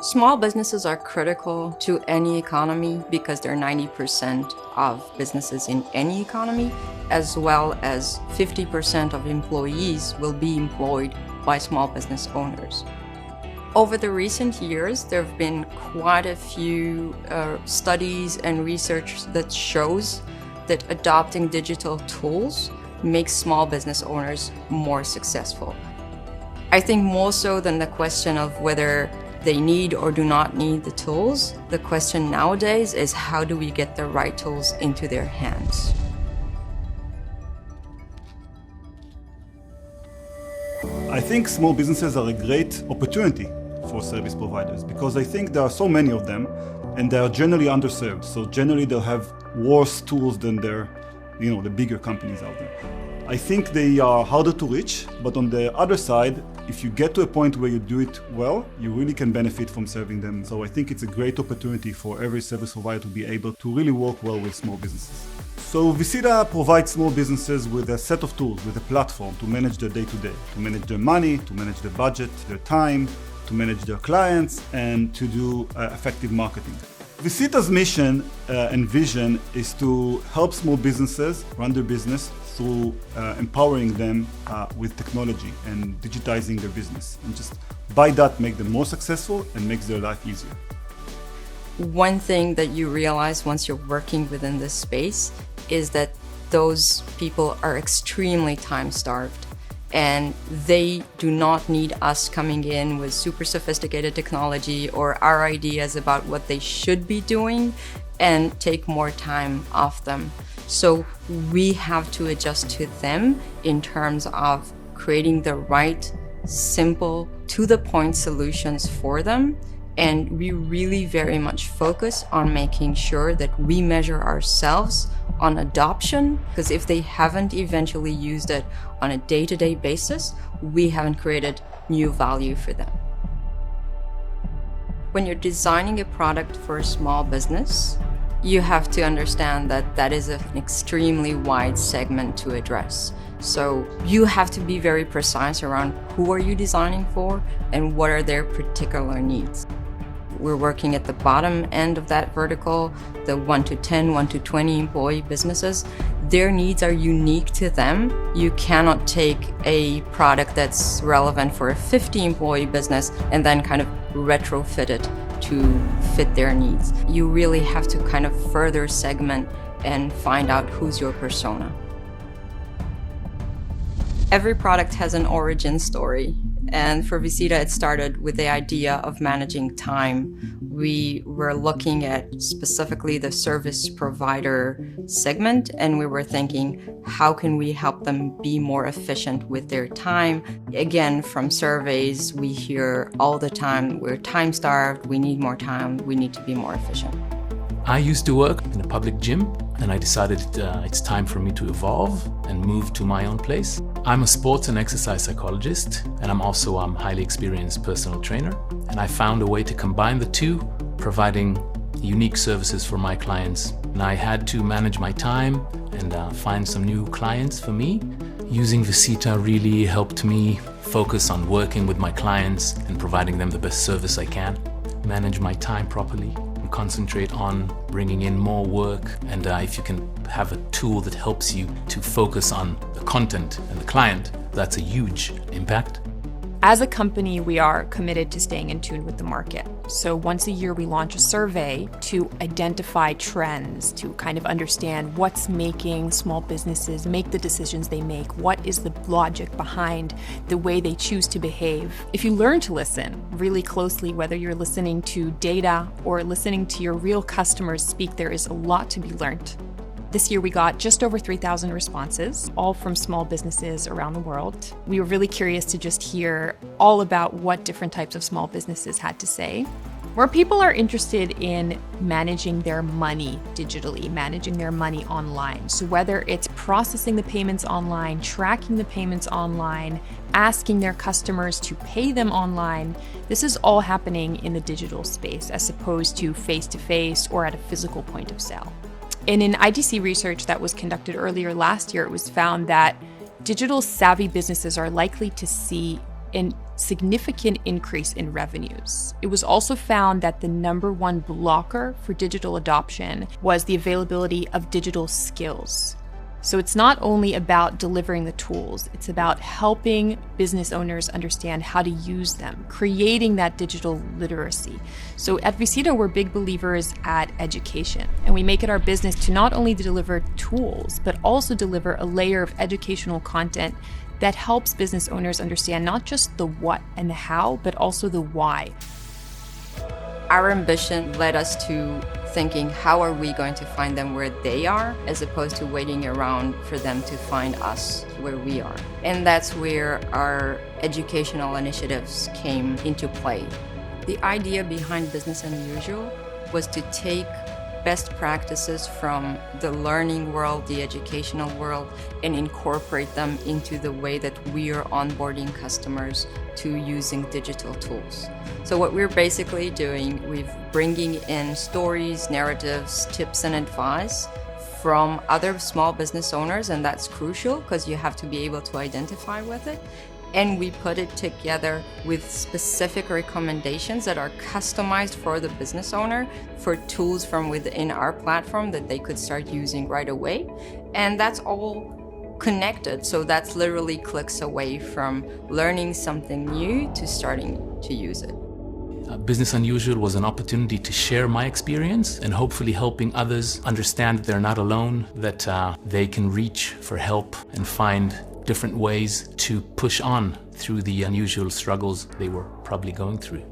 Small businesses are critical to any economy because they're 90% of businesses in any economy, as well as 50% of employees will be employed by small business owners. Over the recent years, there have been quite a few studies and research that shows that adopting digital tools makes small business owners more successful. I think more so than the question of whether they need or do not need the tools, the question nowadays is how do we get the right tools into their hands? I think small businesses are a great opportunity for service providers because I think there are so many of them and they are generally underserved. So generally they'll have worse tools than the bigger companies out there. I think they are harder to reach, but on the other side, if you get to a point where you do it well, you really can benefit from serving them. So I think it's a great opportunity for every service provider to be able to really work well with small businesses. So Visita provides small businesses with a set of tools, with a platform to manage their day-to-day, to manage their money, to manage their budget, their time, to manage their clients, and to do effective marketing. Visita's mission and vision is to help small businesses run their business through empowering them with technology and digitizing their business. And just by that, make them more successful and makes their life easier. One thing that you realize once you're working within this space is that those people are extremely time-starved. And they do not need us coming in with super sophisticated technology or our ideas about what they should be doing and take more time off them. So we have to adjust to them in terms of creating the right, simple, to-the-point solutions for them. And we really very much focus on making sure that we measure ourselves on adoption, because if they haven't eventually used it on a day-to-day basis, we haven't created new value for them. When you're designing a product for a small business, you have to understand that that is an extremely wide segment to address. So you have to be very precise around who are you designing for and what are their particular needs. We're working at the bottom end of that vertical, the 1 to 10, 1 to 20 employee businesses. Their needs are unique to them. You cannot take a product that's relevant for a 50 employee business and then kind of retrofit it to fit their needs. You really have to kind of further segment and find out who's your persona. Every product has an origin story. And for Visita, it started with the idea of managing time. We were looking at specifically the service provider segment, and we were thinking, how can we help them be more efficient with their time? Again, from surveys, we hear all the time, we're time-starved, we need more time, we need to be more efficient. I used to work in a public gym, and I decided it's time for me to evolve and move to my own place. I'm a sports and exercise psychologist, and I'm also a highly experienced personal trainer. And I found a way to combine the two, providing unique services for my clients. And I had to manage my time and find some new clients for me. Using Visita really helped me focus on working with my clients and providing them the best service I can, manage my time properly, concentrate on bringing in more work, and if you can have a tool that helps you to focus on the content and the client, that's a huge impact. As a company, we are committed to staying in tune with the market. So once a year, we launch a survey to identify trends, to kind of understand what's making small businesses make the decisions they make, what is the logic behind the way they choose to behave. If you learn to listen really closely, whether you're listening to data or listening to your real customers speak, there is a lot to be learned. This year we got just over 3,000 responses, all from small businesses around the world. We were really curious to just hear all about what different types of small businesses had to say. Where people are interested in managing their money digitally, managing their money online. So whether it's processing the payments online, tracking the payments online, asking their customers to pay them online, this is all happening in the digital space as opposed to face-to-face or at a physical point of sale. In an IDC research that was conducted earlier last year, it was found that digital savvy businesses are likely to see an significant increase in revenues. It was also found that the number one blocker for digital adoption was the availability of digital skills. So it's not only about delivering the tools, it's about helping business owners understand how to use them, creating that digital literacy. So at Visita, we're big believers at education, and we make it our business to not only deliver tools, but also deliver a layer of educational content that helps business owners understand not just the what and the how, but also the why. Our ambition led us to thinking, how are we going to find them where they are, as opposed to waiting around for them to find us where we are. And that's where our educational initiatives came into play. The idea behind Business Unusual was to take best practices from the learning world, the educational world, and incorporate them into the way that we are onboarding customers to using digital tools. So what we're basically doing, we're bringing in stories, narratives, tips, and advice from other small business owners, and that's crucial because you have to be able to identify with it. And we put it together with specific recommendations that are customized for the business owner, for tools from within our platform that they could start using right away. And that's all connected. So that's literally clicks away from learning something new to starting to use it. Business Unusual was an opportunity to share my experience and hopefully helping others understand that they're not alone, that they can reach for help and find different ways to push on through the unusual struggles they were probably going through.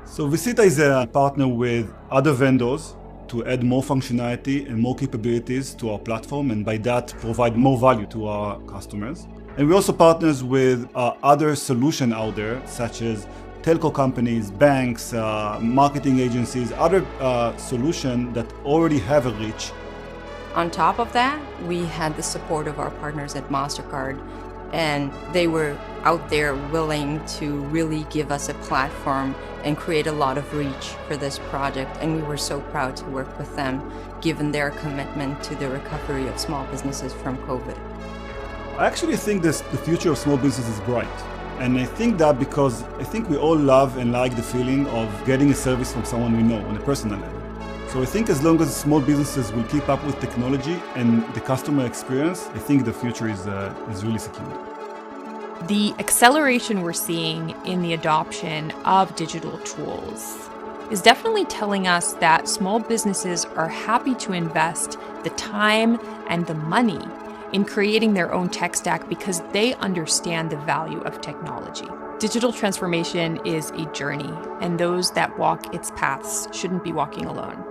So Visita is a partner with other vendors to add more functionality and more capabilities to our platform, and by that provide more value to our customers. And we also partners with other solutions out there, such as telco companies, banks, marketing agencies, other solutions that already have a reach. On top of that, we had the support of our partners at MasterCard, and they were out there willing to really give us a platform and create a lot of reach for this project, and we were so proud to work with them, given their commitment to the recovery of small businesses from COVID. I actually think the future of small business is bright. And I think that because I think we all love and like the feeling of getting a service from someone we know on a personal level. So I think as long as small businesses will keep up with technology and the customer experience, I think the future is really secured. The acceleration we're seeing in the adoption of digital tools is definitely telling us that small businesses are happy to invest the time and the money in creating their own tech stack because they understand the value of technology. Digital transformation is a journey, and those that walk its paths shouldn't be walking alone.